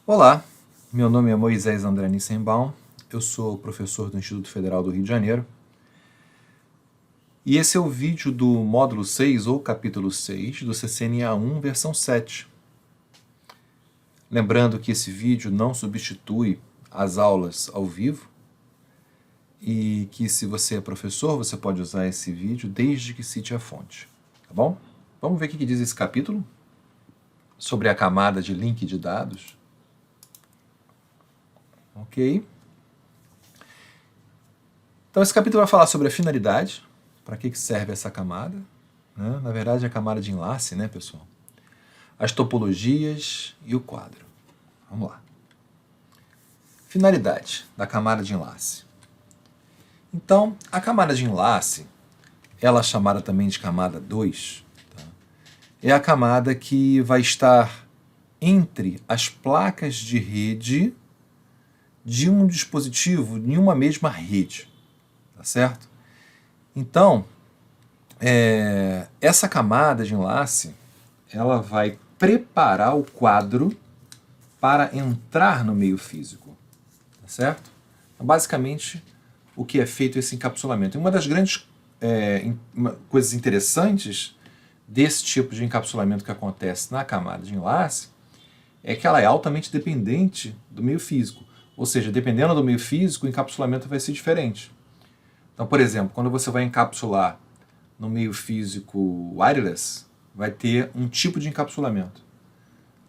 Olá, meu nome é Moisés André Nissenbaum, eu sou professor do Instituto Federal do Rio de Janeiro e esse é o vídeo do módulo 6 ou capítulo 6 do CCNA 1, versão 7. Lembrando que esse vídeo não substitui as aulas ao vivo e que se você é professor, você pode usar esse vídeo desde que cite a fonte, tá bom? Vamos ver o que diz esse capítulo sobre a camada de link de dados. Ok? Então esse capítulo vai falar sobre a finalidade, para que serve essa camada, né? Na verdade é a camada de enlace, né, pessoal? As topologias e o quadro. Vamos lá. Finalidade da camada de enlace. Então, a camada de enlace, ela é chamada também de camada 2, tá? É a camada que vai estar entre as placas de rede de um dispositivo em uma mesma rede, tá certo? Então, essa camada de enlace, ela vai preparar o quadro para entrar no meio físico, tá certo? Então, basicamente, o que é feito esse encapsulamento. E uma das grandes coisas interessantes desse tipo de encapsulamento que acontece na camada de enlace é que ela é altamente dependente do meio físico. Ou seja, dependendo do meio físico, o encapsulamento vai ser diferente. Então, por exemplo, quando você vai encapsular no meio físico wireless, vai ter um tipo de encapsulamento.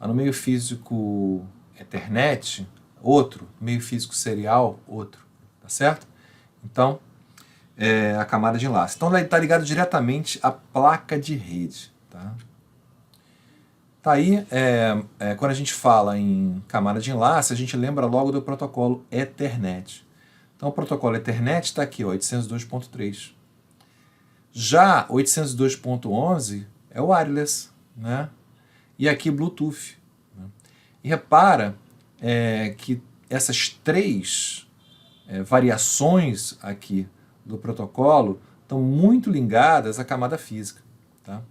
No meio físico Ethernet, outro. No meio físico serial, outro. Tá certo? Então, a camada de enlace. Então, ela está ligada diretamente à placa de rede. Tá? Tá aí, quando a gente fala em camada de enlace, a gente lembra logo do protocolo Ethernet. Então, o protocolo Ethernet está aqui, 802.3. Já 802.11 é o wireless, né? E aqui Bluetooth. Né? E repara que essas três variações aqui do protocolo estão muito ligadas à camada física. Tá?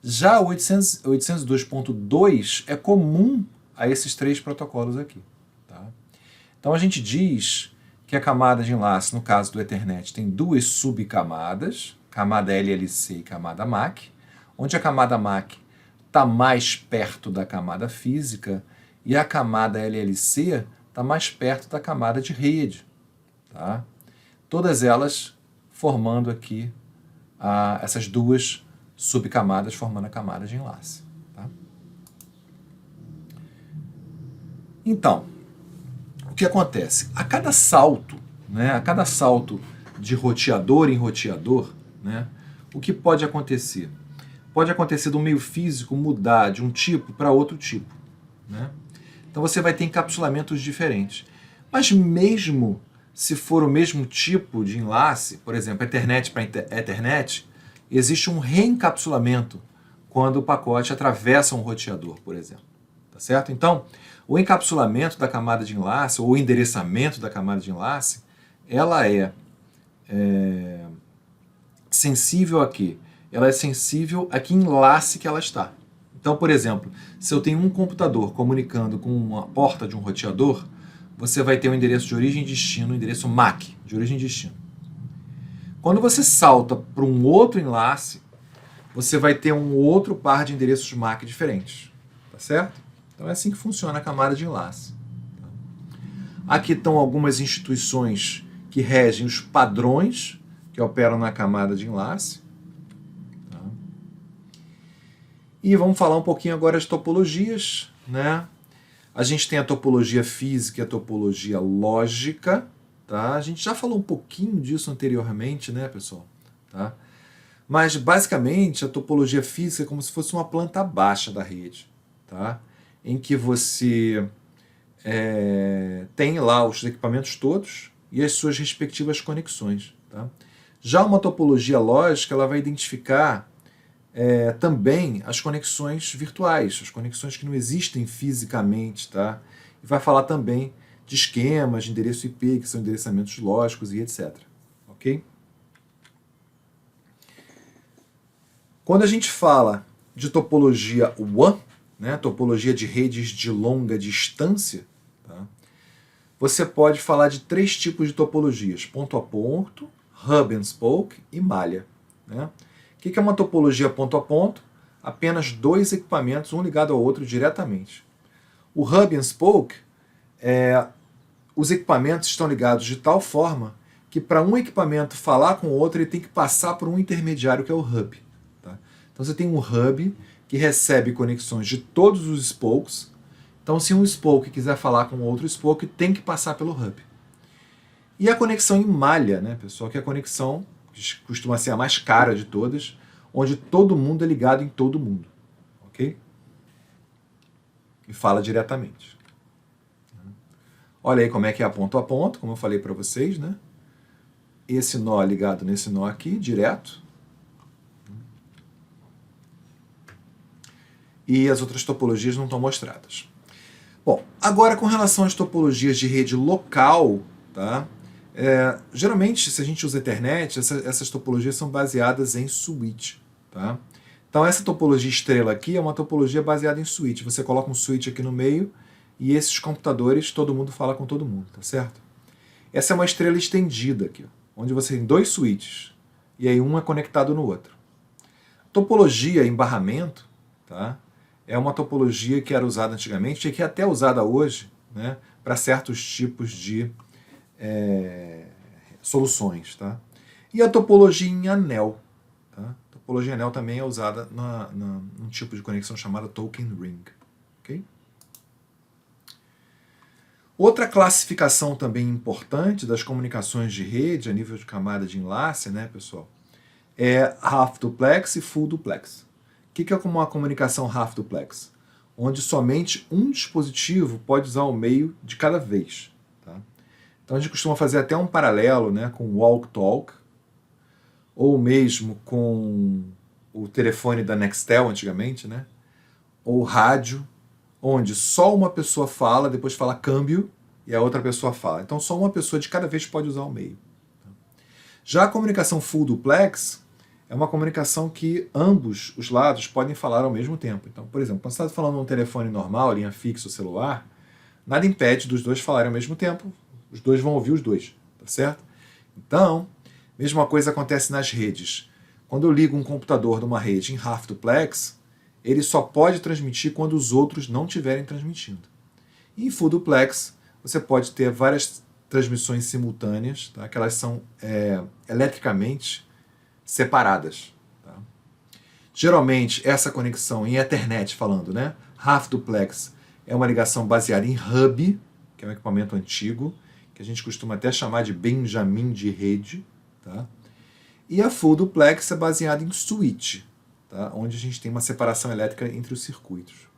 Já o 802.2 é comum a esses três protocolos aqui. Tá? Então a gente diz que a camada de enlace, no caso do Ethernet, tem duas subcamadas, camada LLC e camada MAC, onde a camada MAC está mais perto da camada física e a camada LLC está mais perto da camada de rede. Tá? Todas elas formando aqui essas duas subcamadas, formando a camada de enlace. Tá? Então, o que acontece? A cada salto, né, a cada salto de roteador em roteador, né, o que pode acontecer? Pode acontecer do meio físico mudar de um tipo para outro tipo. Né? Então você vai ter encapsulamentos diferentes. Mas mesmo se for o mesmo tipo de enlace, por exemplo, Ethernet para Ethernet, existe um reencapsulamento quando o pacote atravessa um roteador, por exemplo. Tá certo? Então, o encapsulamento da camada de enlace, ou o endereçamento da camada de enlace, ela é sensível a quê? Ela é sensível a que enlace que ela está. Então, por exemplo, se eu tenho um computador comunicando com uma porta de um roteador, você vai ter um endereço de origem e destino, um endereço MAC, de origem e destino. Quando você salta para um outro enlace, você vai ter um outro par de endereços MAC diferentes. Tá certo? Então é assim que funciona a camada de enlace. Aqui estão algumas instituições que regem os padrões que operam na camada de enlace. Tá? E vamos falar um pouquinho agora das topologias. Né? A gente tem a topologia física e a topologia lógica. Tá? A gente já falou um pouquinho disso anteriormente, né, pessoal? Tá? Mas, basicamente, a topologia física é como se fosse uma planta baixa da rede, tá? Em que você tem lá os equipamentos todos e as suas respectivas conexões. Tá? Já uma topologia lógica, ela vai identificar também as conexões virtuais, as conexões que não existem fisicamente, tá? E vai falar também de esquemas de endereço IP, que são endereçamentos lógicos e etc. Ok? Quando a gente fala de topologia WAN, né, topologia de redes de longa distância, tá, você pode falar de 3 tipos de topologias: ponto a ponto, hub and spoke e malha. Né? O que é uma topologia ponto a ponto? Apenas 2 equipamentos, um ligado ao outro diretamente. O hub and spoke, os equipamentos estão ligados de tal forma que para um equipamento falar com o outro, ele tem que passar por um intermediário que é o hub. Tá? Então você tem um hub que recebe conexões de todos os spokes. Então se um spoke quiser falar com outro spoke, tem que passar pelo hub. E a conexão em malha, né, pessoal, que é a conexão que costuma ser a mais cara de todas, onde todo mundo é ligado em todo mundo. Ok? E fala diretamente. Olha aí como é que é a ponto, como eu falei para vocês, né? Esse nó ligado nesse nó aqui, direto. E as outras topologias não estão mostradas. Bom, agora com relação às topologias de rede local, tá? Geralmente, se a gente usa Ethernet, essas topologias são baseadas em switch. Tá? Então essa topologia estrela aqui é uma topologia baseada em switch. Você coloca um switch aqui no meio e esses computadores, todo mundo fala com todo mundo, tá certo? Essa é uma estrela estendida aqui, onde você tem 2 switches e aí um é conectado no outro. Topologia em barramento, tá? É uma topologia que era usada antigamente e que é até usada hoje, né, para certos tipos de soluções. Tá? E a topologia em anel. Tá? A topologia em anel também é usada num tipo de conexão chamada token ring. Okay? Outra classificação também importante das comunicações de rede a nível de camada de enlace, né, pessoal, é half duplex e full duplex. O que é uma comunicação half duplex? Onde somente um dispositivo pode usar o meio de cada vez. Tá? Então a gente costuma fazer até um paralelo, né, com walk talk, ou mesmo com o telefone da Nextel antigamente, né, ou rádio, onde só uma pessoa fala, depois fala câmbio, e a outra pessoa fala. Então só uma pessoa de cada vez pode usar o meio. Já a comunicação full duplex é uma comunicação que ambos os lados podem falar ao mesmo tempo. Então, por exemplo, quando você está falando num telefone normal, linha fixa ou celular, nada impede dos dois falarem ao mesmo tempo, os dois vão ouvir os dois, tá certo? Então, mesma coisa acontece nas redes. Quando eu ligo um computador numa rede em half duplex, ele só pode transmitir quando os outros não estiverem transmitindo. E em full duplex, você pode ter várias transmissões simultâneas, tá? Que elas são eletricamente separadas. Tá? Geralmente, essa conexão em Ethernet, falando, né? Half duplex é uma ligação baseada em hub, que é um equipamento antigo, que a gente costuma até chamar de Benjamin de rede. Tá? E a full duplex é baseada em switch, tá? Onde a gente tem uma separação elétrica entre os circuitos.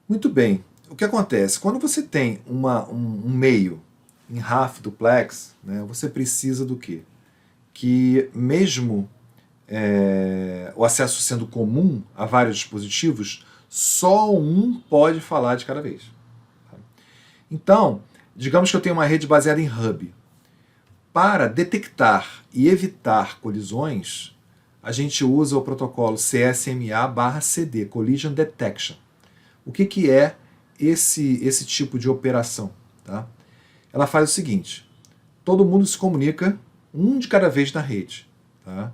Muito bem. O que acontece? Quando você tem um meio em half duplex, né, você precisa do quê? Que mesmo o acesso sendo comum a vários dispositivos, só um pode falar de cada vez. Tá? Então, digamos que eu tenho uma rede baseada em hub. Para detectar e evitar colisões, a gente usa o protocolo CSMA/CD, Collision Detection. O que é esse tipo de operação? Tá? Ela faz o seguinte: todo mundo se comunica um de cada vez na rede. Tá?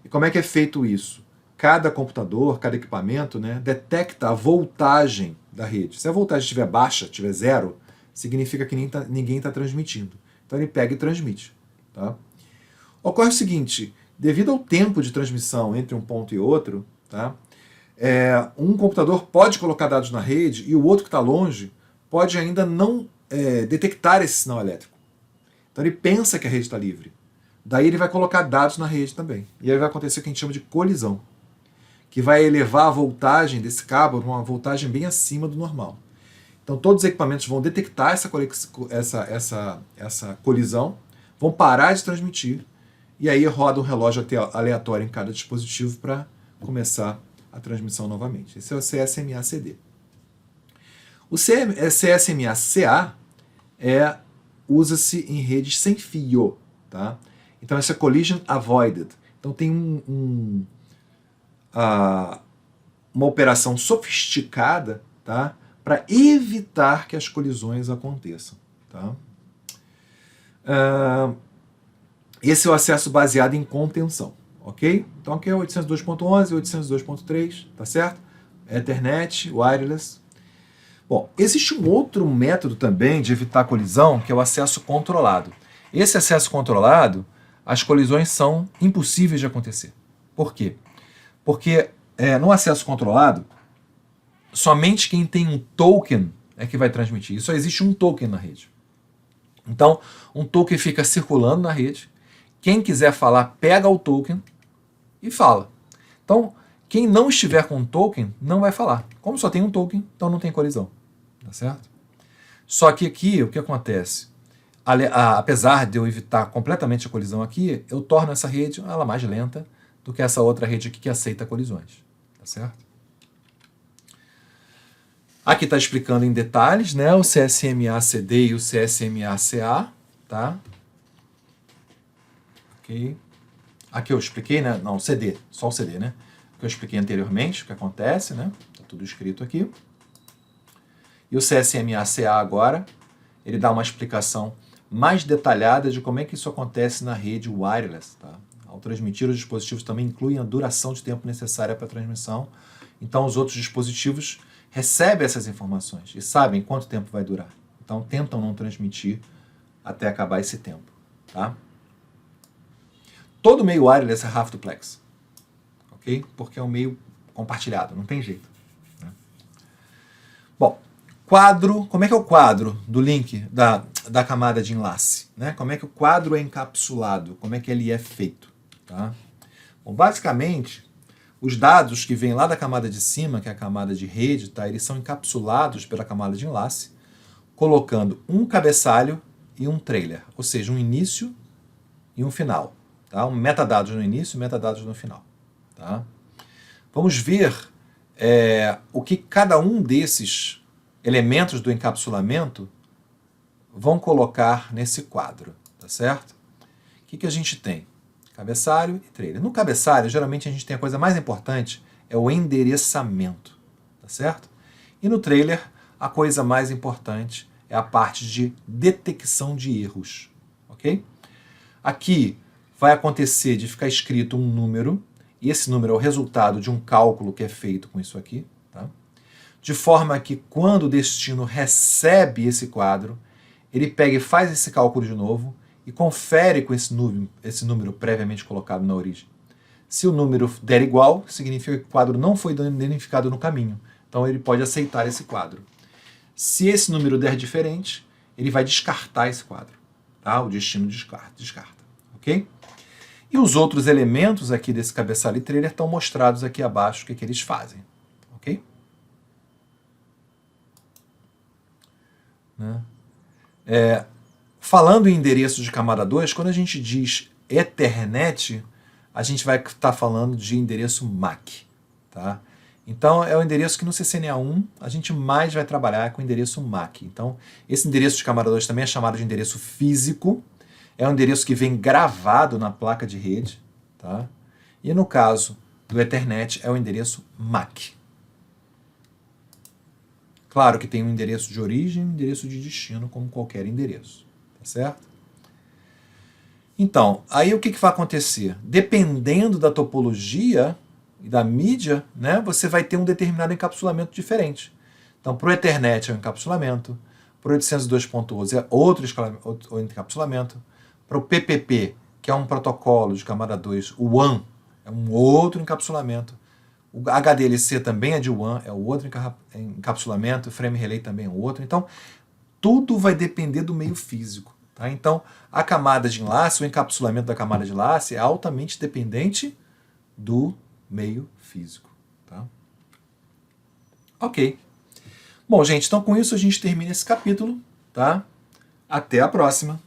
E como é que é feito isso? Cada computador, cada equipamento, né, detecta a voltagem da rede. Se a voltagem estiver baixa, estiver zero, significa que ninguém está transmitindo. Então ele pega e transmite. Tá? Ocorre o seguinte: devido ao tempo de transmissão entre um ponto e outro, tá, um computador pode colocar dados na rede e o outro que está longe pode ainda não detectar esse sinal elétrico. Então ele pensa que a rede está livre. Daí ele vai colocar dados na rede também. E aí vai acontecer o que a gente chama de colisão, que vai elevar a voltagem desse cabo para uma voltagem bem acima do normal. Então todos os equipamentos vão detectar essa colisão, vão parar de transmitir, e aí roda um relógio aleatório em cada dispositivo para começar a transmissão novamente. Esse é o CSMA/CD. O CSMA/CA usa-se em redes sem fio. Tá? Então essa é Collision Avoided. Então tem uma operação sofisticada, tá? Para evitar que as colisões aconteçam. Tá? Esse é o acesso baseado em contenção. Ok? Então aqui é 802.11 e 802.3, tá certo? Ethernet, wireless. Bom, existe um outro método também de evitar colisão, que é o acesso controlado. Esse acesso controlado, as colisões são impossíveis de acontecer. Por quê? Porque no acesso controlado, somente quem tem um token é que vai transmitir. E só existe um token na rede. Então, um token fica circulando na rede. Quem quiser falar, pega o token e fala. Então, quem não estiver com um token não vai falar. Como só tem um token, então não tem colisão. Tá certo? Só que aqui, o que acontece? Apesar de eu evitar completamente a colisão aqui, eu torno essa rede ela mais lenta do que essa outra rede aqui que aceita colisões. Tá certo? Aqui está explicando em detalhes, né, o CSMA-CD e o CSMA-CA, tá? Ok. Aqui eu expliquei, né? Não, CD, só o CD, né? Que eu expliquei anteriormente, o que acontece, né? Tá tudo escrito aqui. E o CSMA-CA agora, ele dá uma explicação mais detalhada de como é que isso acontece na rede wireless, tá? Ao transmitir, os dispositivos também incluem a duração de tempo necessária para a transmissão. Então, os outros dispositivos recebem essas informações e sabem quanto tempo vai durar. Então, tentam não transmitir até acabar esse tempo, tá? Todo meio wireless é half duplex, ok? Porque é um meio compartilhado, não tem jeito. Né? Bom, quadro, como é que é o quadro do link da camada de enlace? Né? Como é que o quadro é encapsulado? Como é que ele é feito? Tá? Bom, basicamente, os dados que vêm lá da camada de cima, que é a camada de rede, tá? Eles são encapsulados pela camada de enlace, colocando um cabeçalho e um trailer, ou seja, um início e um final. Tá? Um metadados no início e metadados no final. Tá? Vamos ver o que cada um desses elementos do encapsulamento vão colocar nesse quadro. Tá certo? O que a gente tem? Cabeçalho e trailer. No cabeçalho, geralmente a gente tem a coisa mais importante, é o endereçamento. Tá certo? E no trailer, a coisa mais importante é a parte de detecção de erros. Ok? Aqui vai acontecer de ficar escrito um número, e esse número é o resultado de um cálculo que é feito com isso aqui, tá? De forma que quando o destino recebe esse quadro, ele pega e faz esse cálculo de novo e confere com esse número previamente colocado na origem. Se o número der igual, significa que o quadro não foi identificado no caminho, então ele pode aceitar esse quadro. Se esse número der diferente, ele vai descartar esse quadro, tá? O destino descarta, ok? E os outros elementos aqui desse cabeçalho e trailer estão mostrados aqui abaixo, o que eles fazem. Ok? Né? Falando em endereço de camada 2, quando a gente diz Ethernet, a gente vai estar falando de endereço MAC. Tá? Então, é o endereço que no CCNA1 a gente mais vai trabalhar com o endereço MAC. Então, esse endereço de camada 2 também é chamado de endereço físico. É um endereço que vem gravado na placa de rede, tá? E no caso do Ethernet é o endereço MAC. Claro que tem um endereço de origem e um endereço de destino, como qualquer endereço, tá certo? Então, aí o que vai acontecer? Dependendo da topologia e da mídia, né, você vai ter um determinado encapsulamento diferente. Então, para o Ethernet é um encapsulamento, para o 802.11 é outro encapsulamento, para o PPP, que é um protocolo de camada 2, o WAN é um outro encapsulamento, o HDLC também é de WAN, é o outro encapsulamento, o Frame Relay também é outro. Então, tudo vai depender do meio físico. Tá? Então, a camada de enlace, o encapsulamento da camada de enlace é altamente dependente do meio físico. Tá? Ok. Bom, gente, então com isso a gente termina esse capítulo. Tá? Até a próxima.